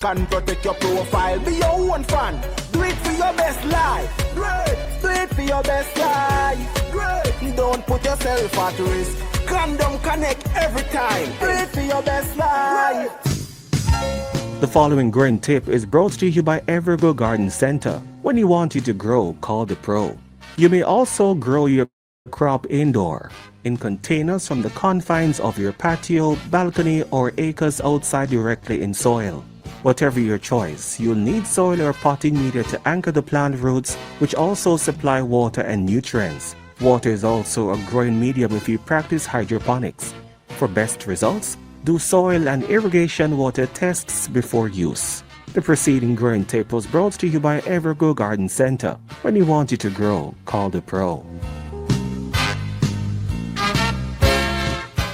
Can protect your profile, be your own fan. Do it for your best life. Great. Do it for your best life. Great. Don't put yourself at risk. Condom connect every time. Do it for your best life. The following growing tip is brought to you by Evergo Garden Center. When you want it to grow, call the pro. You may also grow your crop indoor, in containers from the confines of your patio, balcony, or acres outside directly in soil. Whatever your choice, you'll need soil or potting media to anchor the plant roots, which also supply water and nutrients. Water is also a growing medium if you practice hydroponics. For best results, do soil and irrigation water tests before use. The preceding growing tip was brought to you by Evergo Garden Center. When you want it to grow, call the pro.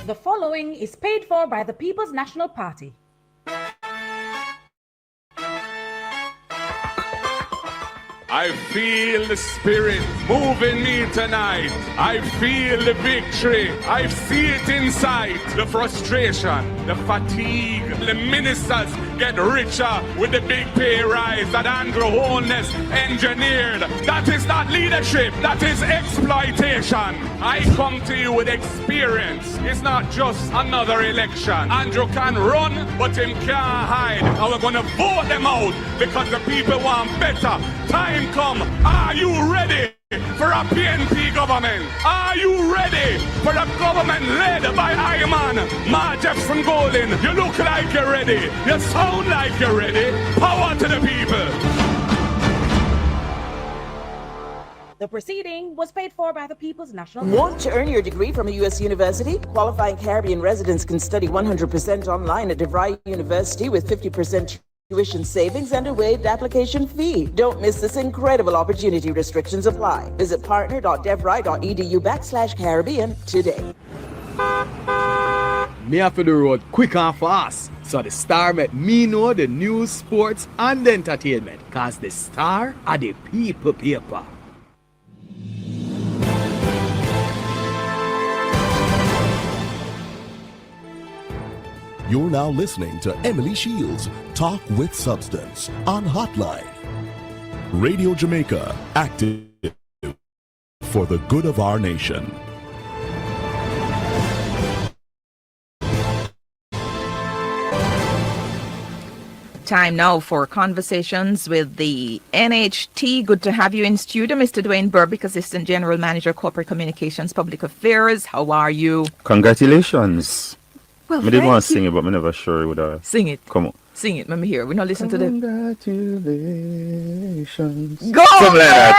The following is paid for by the People's National Party. I feel the spirit moving me tonight. I feel the victory. I see it inside. The frustration, the fatigue. The ministers get richer with the big pay rise that Andrew Holness engineered. That is not leadership. That is exploitation. I come to you with experience. It's not just another election. Andrew can run, but him can't hide. And we're going to vote them out because the people want better. Time come. Are you ready for a PNP government? Are you ready for a government led by Iman, Ma Jefferson Golden? You look like you're ready. You sound like you're ready. Power to the people. The proceeding was paid for by the People's National Party. Want to earn your degree from a U.S. university? Qualifying Caribbean residents can study 100% online at DeVry University with 50% tuition savings and a waived application fee. Don't miss this incredible opportunity. Restrictions apply. Visit partner.devry.edu/Caribbean today. Me have to the road quick and fast. So the Star met me know the news, sports and entertainment. Cause the Star are the people paper. You're now listening to Emily Shields Talk with Substance on Hotline. Radio Jamaica, active for the good of our nation. Time now for conversations with the NHT. Good to have you in studio, Mr. Dwayne Burbick, Assistant General Manager, Corporate Communications, Public Affairs. How are you? Congratulations. Well, I didn't want to sing it, but I'm never sure would I. Sing it. Come on. Sing it. Let me hear. We not listen to the. Congratulations. Go! Something like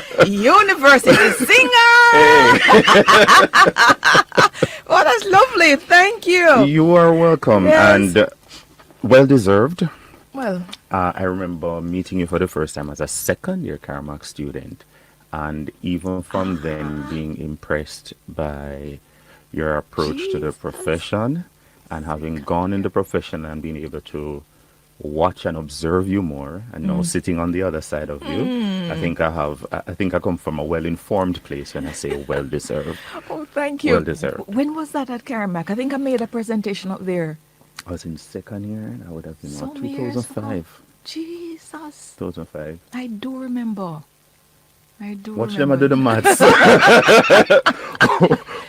that. University singer. Oh, that's lovely. Thank you. You are welcome. Yes. And well deserved. Well, I remember meeting you for the first time as a second-year Carmack student, and even from then being impressed by your approach to the profession, and having gone in the profession and being able to watch and observe you more, and now sitting on the other side of you, I think I come from a well-informed place when I say well-deserved. oh, thank you. Well-deserved. When was that at Carmack? I think I made a presentation up there. I was in second year, and I would have been Some years ago. 2005. Jesus. 2005. I do remember. Watch them I do the maths.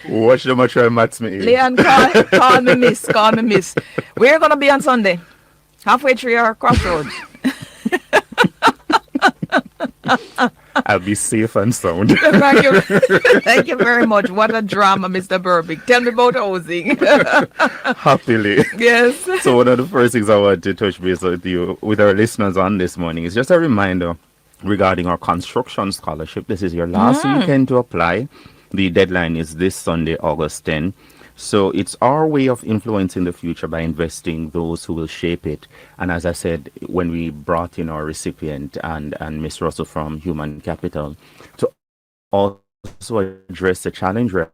Watch them I try maths me. Leon, call me miss. Call me miss. We're going to be on Sunday. Halfway through our crossroads. I'll be safe and sound. Thank you. Thank you very much. What a drama, Mr. Burbick. Tell me about housing. Happily. Yes. So one of the first things I want to touch base with you, with our listeners on this morning, is just a reminder regarding our construction scholarship. This is your last weekend to apply. The deadline is this Sunday, August 10. So it's our way of influencing the future by investing those who will shape it. And as I said, when we brought in our recipient and Ms. Russell from Human Capital to also address the challenge we're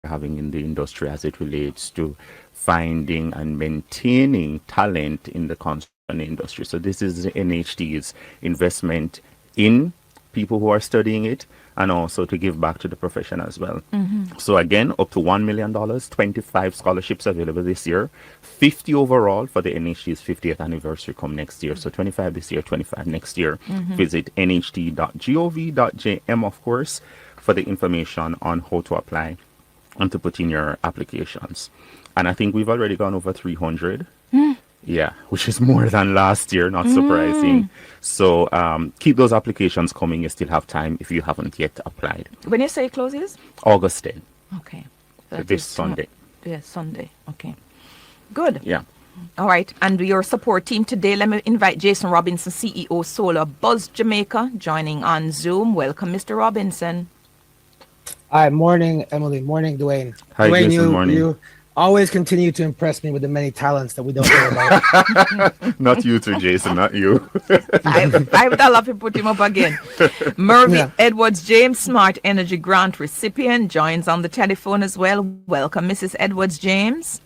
having in the industry as it relates to finding and maintaining talent in the construction industry. So this is the NHT's investment in people who are studying it, and also to give back to the profession as well. So again, up to $1 million, 25 scholarships available this year, 50 overall for the NHT's 50th anniversary come next year. So 25 this year, 25 next year. Visit nht.gov.jm, of course, for the information on how to apply and to put in your applications. And I think we've already gone over 300. Yeah, which is more than last year, not surprising. So keep those applications coming. You still have time if you haven't yet applied. When you say it closes? August 10. Okay. This Sunday. Yes, Sunday. Okay. Good. Yeah. All right. And your support team today, let me invite Jason Robinson, CEO, Solar Buzz Jamaica, joining on Zoom. Welcome, Mr. Robinson. Hi, morning, Emily. Morning, Dwayne. Hi, Dwayne, Jason, morning. you always continue to impress me with the many talents that we don't know about. Not you too, Jason, not you. I would love to put him up again. Mervyn Edwards James, Smart Energy Grant recipient, joins on the telephone as well. Welcome, Mrs. Edwards James.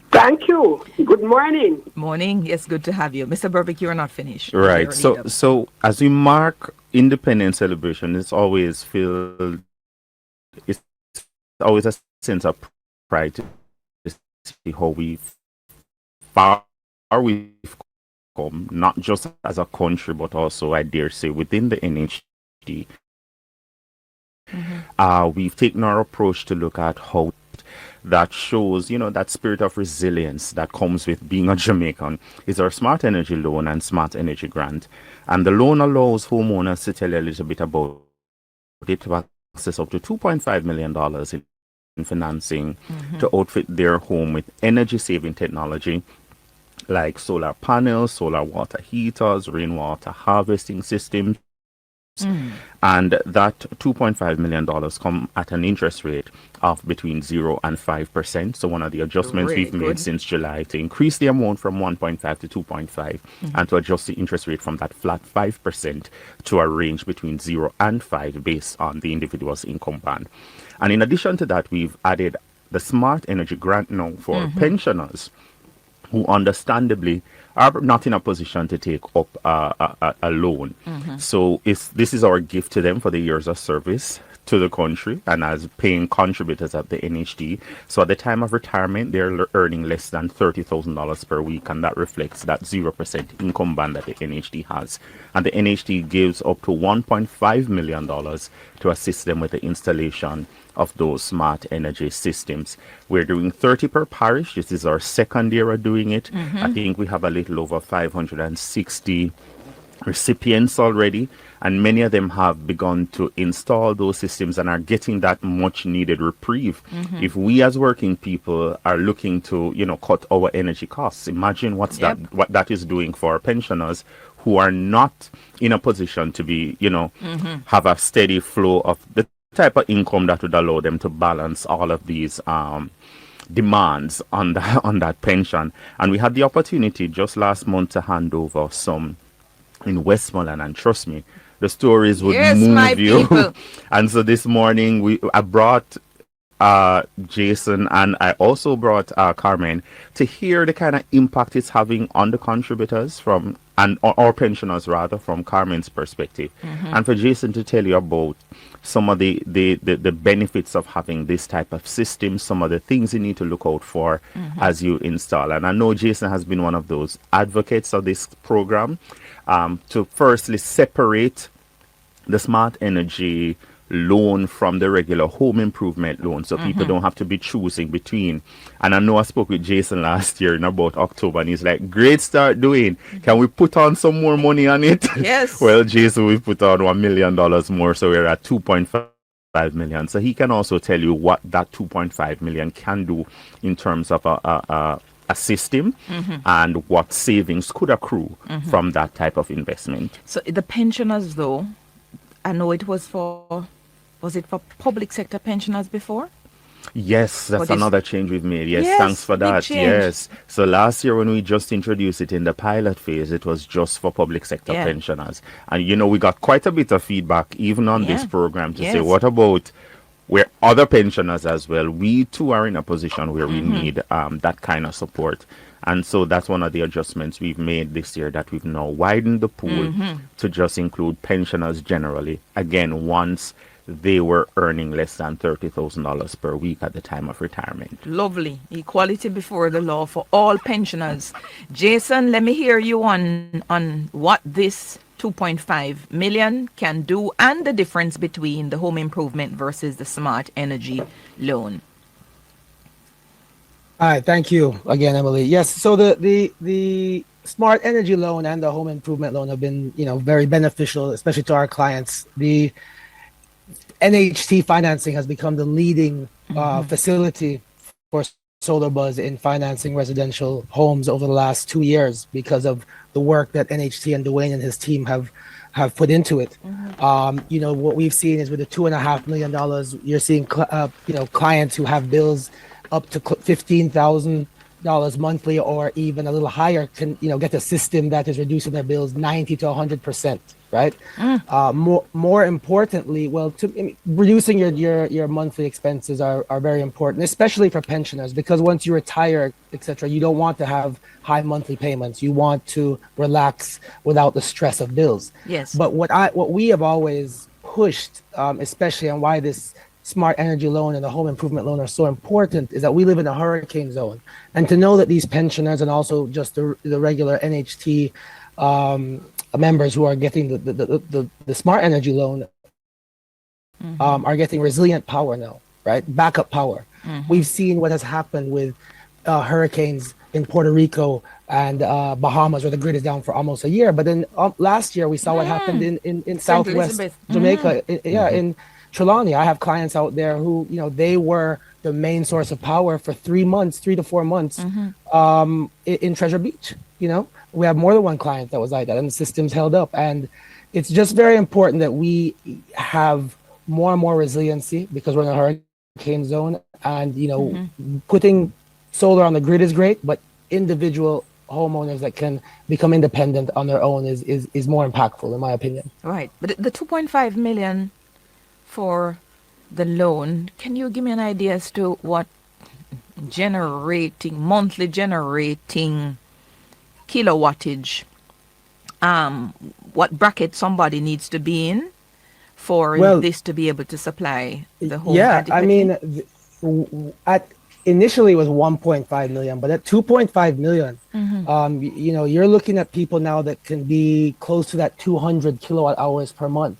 Thank you. Good morning. Morning. Yes, good to have you. Mr. Burbick, you are not finished. Right. So as we mark Independence celebration, it's always a sense of pride to see how far we've come, not just as a country, but also, I dare say, within the NHT. We've taken our approach to look at how that shows, that spirit of resilience that comes with being a Jamaican is our Smart Energy Loan and Smart Energy Grant. And the loan allows homeowners, to tell you a little bit about it, to access up to $2.5 million in financing to outfit their home with energy-saving technology like solar panels, solar water heaters, rainwater harvesting systems. And that $2.5 million come at an interest rate of between 0 and 5%. So one of the adjustments we've made since July to increase the amount from 1.5 to 2.5 and to adjust the interest rate from that flat 5% to a range between 0 and 5 based on the individual's income band. And in addition to that, we've added the Smart Energy Grant now for pensioners who understandably are not in a position to take up a loan. So this is our gift to them for the years of service to the country and as paying contributors at the NHT. So at the time of retirement, they're earning less than $30,000 per week, and that reflects that 0% income band that the NHT has. And the NHT gives up to $1.5 million to assist them with the installation of those smart energy systems. We're doing 30 per parish. This is our second year of doing it. I think we have a little over 560 recipients already, and many of them have begun to install those systems and are getting that much needed reprieve. If we as working people are looking to cut our energy costs, imagine what that is doing for our pensioners who are not in a position to be have a steady flow of the type of income that would allow them to balance all of these demands on that pension. And we had the opportunity just last month to hand over some in Westmoreland, and trust me, the stories would move you. And so this morning I brought Jason, and I also brought Carmen to hear the kind of impact it's having on the contributors or pensioners rather, from Carmen's perspective, and for Jason to tell you about some of the benefits of having this type of system, some of the things you need to look out for as you install. And I know Jason has been one of those advocates of this program, to firstly separate the smart energy loan from the regular home improvement loan, so people don't have to be choosing between. And I know I spoke with Jason last year in about October, and he's like, great start doing, can we put on some more money on it? Yes. Well, Jason, we put on $1 million more, so we're at 2.5 million. So he can also tell you what that 2.5 million can do in terms of a system and what savings could accrue from that type of investment. So the pensioners, though, I know it was for public sector pensioners before? Yes, that's another change we've made. Yes, thanks for that. Yes. So last year when we just introduced it in the pilot phase, it was just for public sector pensioners. And we got quite a bit of feedback even on this program to say, what about where other pensioners as well? We too are in a position where we need that kind of support. And so that's one of the adjustments we've made this year, that we've now widened the pool to just include pensioners generally. Again, once they were earning less than $30,000 per week at the time of retirement. Lovely. Equality before the law for all pensioners. Jason, let me hear you on what this 2.5 million can do and the difference between the home improvement versus the smart energy loan. All right, thank you again, Emily. Yes, so the smart energy loan and the home improvement loan have been, very beneficial, especially to our clients. The NHT financing has become the leading facility for Solar Buzz in financing residential homes over the last 2 years because of the work that NHT and Dwayne and his team have put into it. What we've seen is with the $2.5 million, you're seeing clients who have bills up to $15,000 monthly or even a little higher can get a system that is reducing their bills 90 to 100%, right? More importantly, reducing your monthly expenses are very important, especially for pensioners, because once you retire, etc., you don't want to have high monthly payments. You want to relax without the stress of bills. Yes. But what we have always pushed, especially on why this smart energy loan and the home improvement loan are so important, is that we live in a hurricane zone, and to know that these pensioners and also just the regular NHT members who are getting the smart energy loan are getting resilient power now, right? Backup power. We've seen what has happened with hurricanes in Puerto Rico and Bahamas, where the grid is down for almost a year. But then last year we saw what happened in Southwest Jamaica, in Trelawney. I have clients out there who, they were the main source of power for 3 to 4 months in Treasure Beach. We have more than one client that was like that, and the system's held up. And it's just very important that we have more and more resiliency because we're in a hurricane zone. And, putting solar on the grid is great, but individual homeowners that can become independent on their own is more impactful, in my opinion. Right. But the 2.5 million for the loan, can you give me an idea as to what monthly generating kilowattage, what bracket somebody needs to be in for this to be able to supply the home? Initially it was 1.5 million, but at 2.5 million, you're looking at people now that can be close to that 200 kilowatt hours per month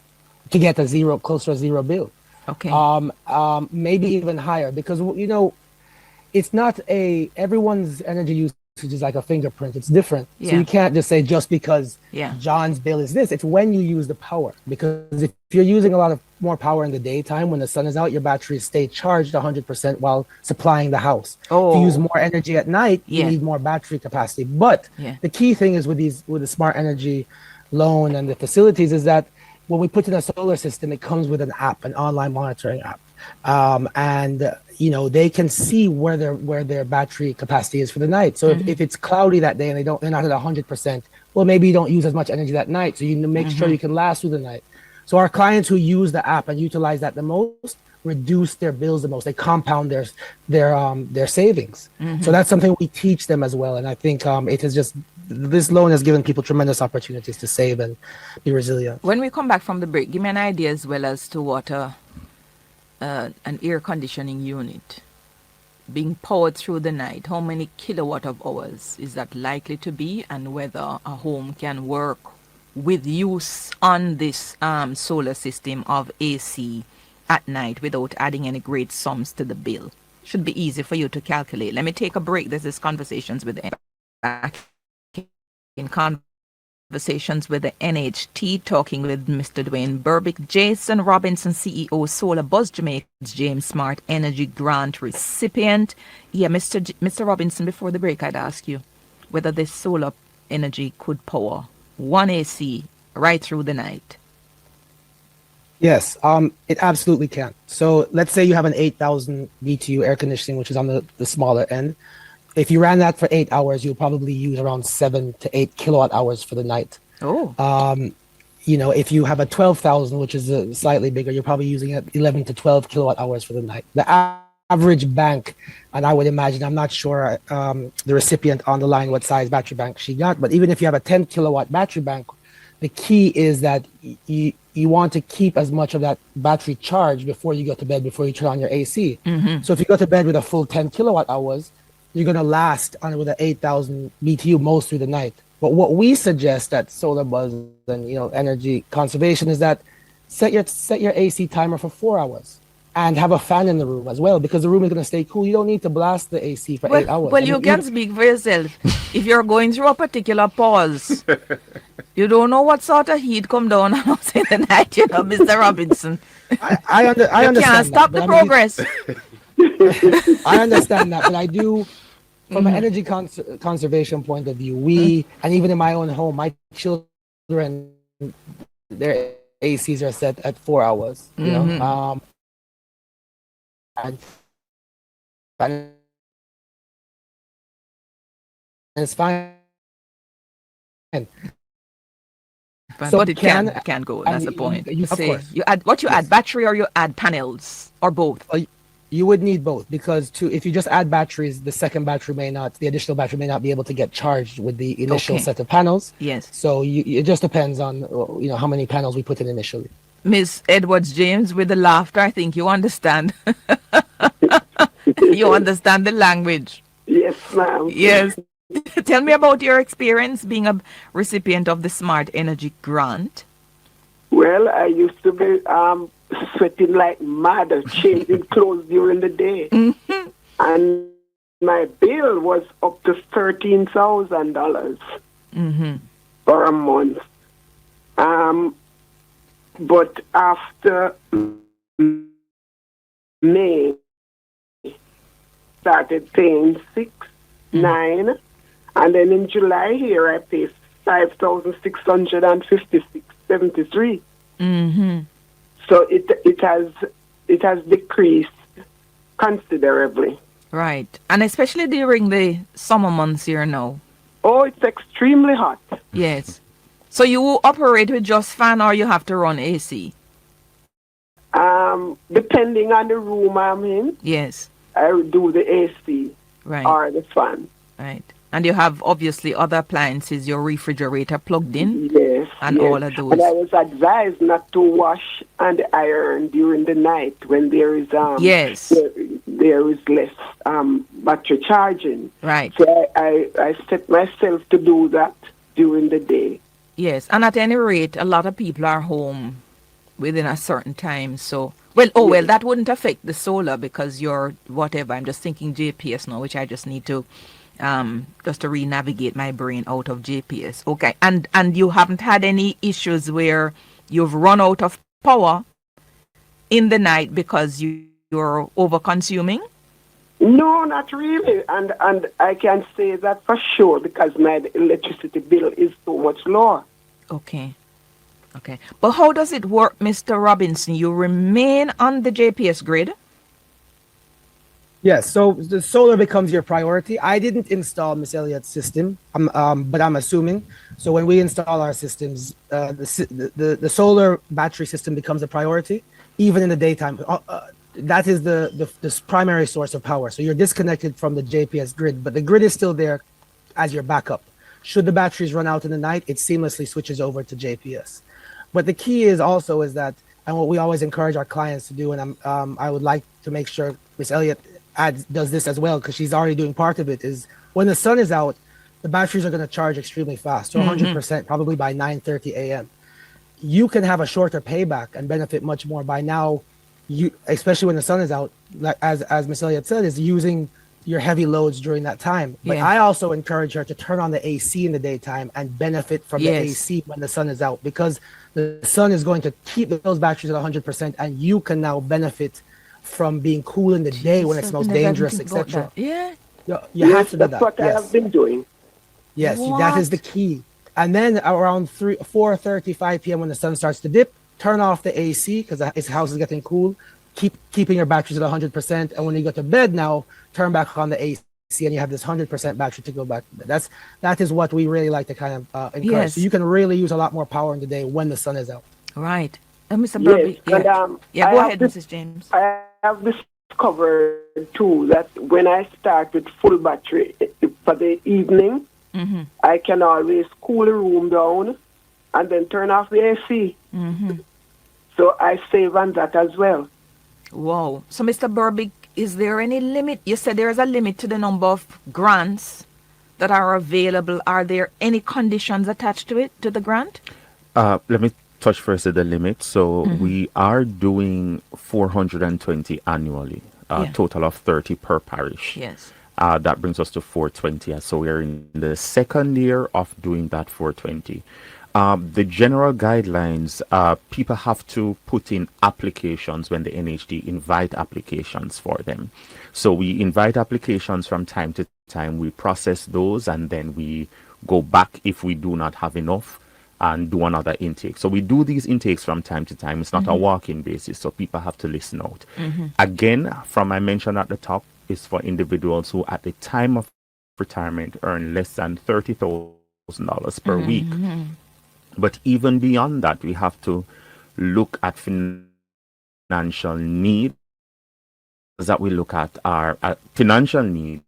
to get close to a zero bill. Okay. Maybe even higher, because it's not everyone's energy usage is like a fingerprint. It's different. Yeah. So you can't just say just because John's bill is this. It's when you use the power, because if you're using a lot of more power in the daytime when the sun is out, your batteries stay charged 100% while supplying the house. If you use more energy at night, you need more battery capacity. But the key thing is with the smart energy loan and the facilities is that when we put in a solar system, it comes with an app, an online monitoring app. They can see where their battery capacity is for the night. So if it's cloudy that day and they're not at 100%, well, maybe you don't use as much energy that night. So you make sure you can last through the night. So our clients who use the app and utilize that the most reduce their bills the most. They compound their savings. So that's something we teach them as well. And I think this loan has given people tremendous opportunities to save and be resilient. When we come back from the break, give me an idea as well as to what an air conditioning unit being powered through the night, how many kilowatt of hours is that likely to be, and whether a home can work with use on this solar system of AC at night without adding any great sums to the bill. Should be easy for you to calculate. Let me take a break. This is Conversations with Conversations with the NHT, talking with Mr. Dwayne Burbick, Jason Robinson, CEO, Solar Buzz Jamaicans, James Smart Energy Grant recipient. Yeah, Mr. Robinson, before the break, I'd ask you whether this solar energy could power one AC right through the night. Yes, it absolutely can. So let's say you have an 8,000 BTU air conditioning, which is on the smaller end. If you ran that for 8 hours, you'll probably use around 7 to 8 kilowatt hours for the night. If you have a 12,000, which is slightly bigger, you're probably using 11 to 12 kilowatt hours for the night. The average bank, and I would imagine, I'm not sure the recipient on the line what size battery bank she got, but even if you have a 10 kilowatt battery bank, the key is that you want to keep as much of that battery charged before you go to bed, before you turn on your AC. So if you go to bed with a full 10 kilowatt hours, you're going to last on with an 8,000 BTU most through the night. But what we suggest at Solar Buzz and energy conservation is that set your AC timer for 4 hours. And have a fan in the room as well, because the room is going to stay cool. You don't need to blast the AC for 8 hours. Well, you can speak for yourself. If you're going through a particular pause, you don't know what sort of heat come down outside the night, Mr. Robinson. I understand. You can't stop the progress. I understand that, but I do, from an energy conservation point of view, and even in my own home, my children, their ACs are set at 4 hours. And it's fine. So it can go. That's the point. You say you add battery, or you add panels, or both. You would need both, because if you just add batteries, the additional battery may not be able to get charged with the initial set of panels. Yes. So it just depends on how many panels we put in initially. Miss Edwards James, with the laughter, I think you understand. You understand the language. Yes, ma'am. Yes. Tell me about your experience being a recipient of the Smart Energy Grant. Well, I used to be sweating like mad, changing clothes during the day. And my bill was up to $13,000 for a month. But after May, started paying 6, 9, and then in July here I pay 5,656.73. So it has decreased considerably. Right, and especially during the summer months here now. Oh, it's extremely hot. Yes. So you operate with just fan, or you have to run AC? Depending on the room I'm in. Yes. I do the AC. Right. Or the fan. Right. And you have obviously other appliances, your refrigerator plugged in? Yes. And all of those. And I was advised not to wash and iron during the night when there is yes. there is less battery charging. Right. So I set myself to do that during the day. Yes, and at any rate, a lot of people are home within a certain time. So, well, that wouldn't affect the solar because you're whatever. I'm just thinking JPS now, which I just need to just to re-navigate my brain out of JPS. Okay, and you haven't had any issues where you've run out of power in the night because you're over-consuming? No, not really. And I can say that for sure because my electricity bill is so much lower. Okay. But how does it work, Mr. Robinson? You remain on the JPS grid? Yes, so the solar becomes your priority. I didn't install Miss Elliott's system, but I'm assuming. So when we install our systems, the solar battery system becomes a priority, even in the daytime. That is the primary source of power. So you're disconnected from the JPS grid, but the grid is still there as your backup. Should the batteries run out in the night, it seamlessly switches over to JPS. But the key is that, and what we always encourage our clients to do, and I would like to make sure Miss Elliott does this as well, because she's already doing part of it, is when the sun is out, the batteries are going to charge extremely fast, so 100%, probably by 9:30 a.m. You can have a shorter payback and benefit much more by now. You, especially when the sun is out, like as Miss Elliott said, is using your heavy loads during that time. But I also encourage her to turn on the AC in the daytime and benefit from the AC when the sun is out, because the sun is going to keep those batteries at 100%, and you can now benefit from being cool in the day when it's most dangerous, etc. Yeah, you have to do that. That's what I have been doing. Yes, that is the key. And then around 4:35 p.m. when the sun starts to dip, turn off the AC because his house is getting cool. Keeping your batteries at 100%, and when you go to bed now, turn back on the AC, and you have this 100% battery to go back to bed. That is what we really like to kind of encourage. Yes. So you can really use a lot more power in the day when the sun is out. Right. Mr. Burby, Yes, go ahead, Mrs. James. I have this discovered too that when I start with full battery for the evening, I can always cool the room down and then turn off the AC. So I save on that as well. Wow. So, Mr. Burbick, is there any limit? You said there is a limit to the number of grants that are available. Are there any conditions attached to it, to the grant? Let me touch first at the limit. So we are doing 420 annually, total of 30 per parish. Yes. That brings us to 420. So we're in the second year of doing that 420. The general guidelines, people have to put in applications when the NHT invite applications for them. So we invite applications from time to time. We process those and then we go back if we do not have enough and do another intake. So we do these intakes from time to time. It's not a walk-in basis, so people have to listen out. Again, from I mentioned at the top, is for individuals who at the time of retirement earn less than $30,000 per week. But even beyond that, we have to look at financial need. That we look at our financial need,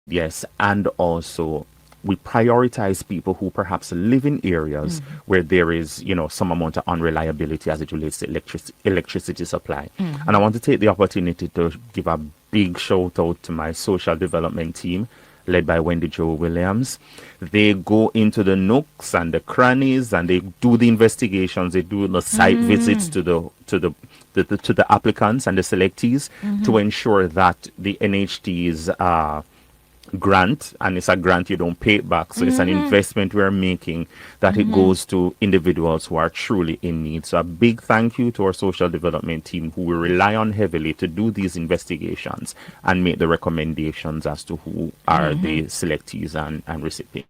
yes, and also we prioritize people who perhaps live in areas where there is, some amount of unreliability as it relates to electricity supply. And I want to take the opportunity to give a big shout out to my social development team, led by Wendy Jo Williams. They go into the nooks and the crannies and they do the investigations. They do the site visits to the applicants and the selectees to ensure that the NHT's grant, and it's a grant, you don't pay it back, so it's an investment we're making, that it goes to individuals who are truly in need. So a big thank you to our social development team, who we rely on heavily to do these investigations and make the recommendations as to who are the selectees and recipients.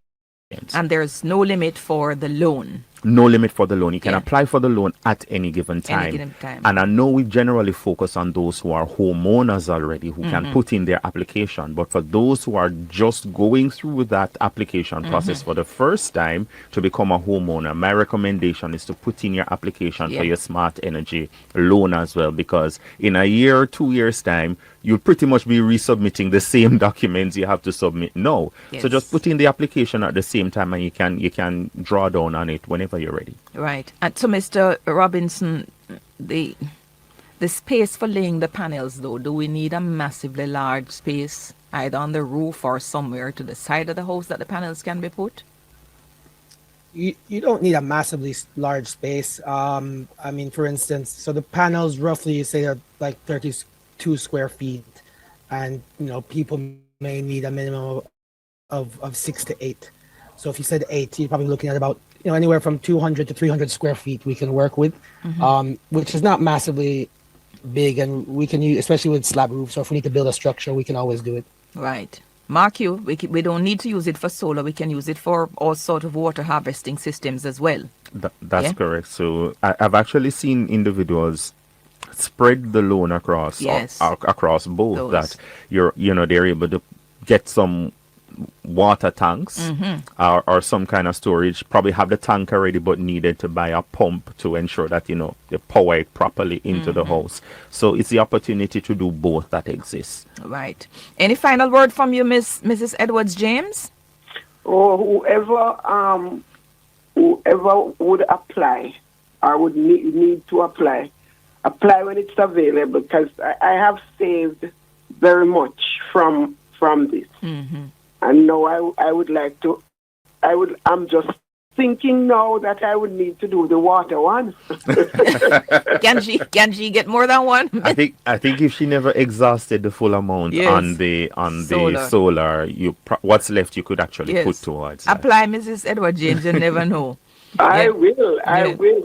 And there's no limit for the loan. No limit for the loan. You can apply for the loan at any given time. And I know we generally focus on those who are homeowners already, who can put in their application. But for those who are just going through that application process for the first time to become a homeowner, my recommendation is to put in your application for your smart energy loan as well. Because in a year or 2 years' time, you'll pretty much be resubmitting the same documents you have to submit now. So just put in the application at the same time and you can draw down on it whenever you're ready. Right. And so, Mr. Robinson, the space for laying the panels, though, do we need a massively large space either on the roof or somewhere to the side of the house that the panels can be put? You don't need a massively large space. I mean, for instance, so the panels roughly, you say, are like 32 square feet, and people may need a minimum of 6 to 8. So if you said 8, you're probably looking at about anywhere from 200 to 300 square feet we can work with, which is not massively big, and we can use, especially with slab roofs. So if we need to build a structure, we can always do it. Right. Mark you, we don't need to use it for solar. We can use it for all sort of water harvesting systems as well. That's correct. So I've actually seen individuals spread the loan across across both. That they're able to get some water tanks or some kind of storage, probably have the tank already but needed to buy a pump to ensure that they power it properly into the house. So it's the opportunity to do both that exists. Right. Any final word from you, Mrs. Edwards James? Whoever would apply or would need to apply when it's available, because I have saved very much from this. And now I would like to, I'm just thinking now that I would need to do the water one. Can she get more than one? I think if she never exhausted the full amount on the solar, what's left you could actually put towards that. Apply, Mrs. Edward James, you never know. I will,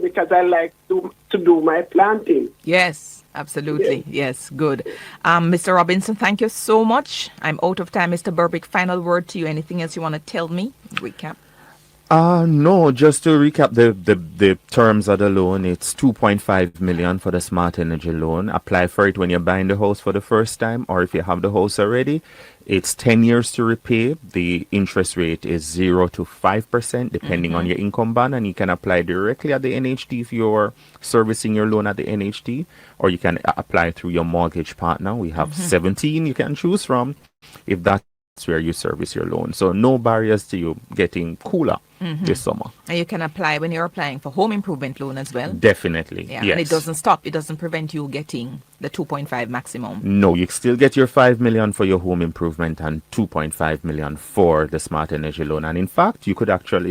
because I like to do my planting. Yes. Absolutely. Yes. Good. Mr. Robinson, thank you so much. I'm out of time. Mr. Burbick, final word to you. Anything else you want to tell me? Recap. No, just to recap the terms of the loan, it's 2.5 million for the smart energy loan. Apply for it when you're buying the house for the first time, or if you have the house already. It's 10 years to repay. The interest rate is 0 to 5%, depending on your income band, and you can apply directly at the NHT if you're servicing your loan at the NHT, or you can apply through your mortgage partner. We have 17 you can choose from if that's where you service your loan. So no barriers to you getting cooler this summer. And you can apply when you're applying for home improvement loan as well. Definitely. Yeah, yes. and it doesn't stop. It doesn't prevent you getting the 2.5 maximum. No, you still get your 5 million for your home improvement and 2.5 million for the smart energy loan. And in fact, you could actually,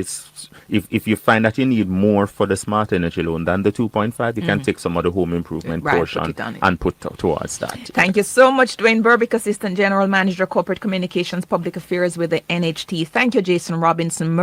if you find that you need more for the smart energy loan than the 2.5, you can take some of the home improvement portion and put towards that. Thank you so much, Dwayne Burbick, Assistant General Manager, Corporate Communications, Public Affairs with the NHT. Thank you, Jason Robinson.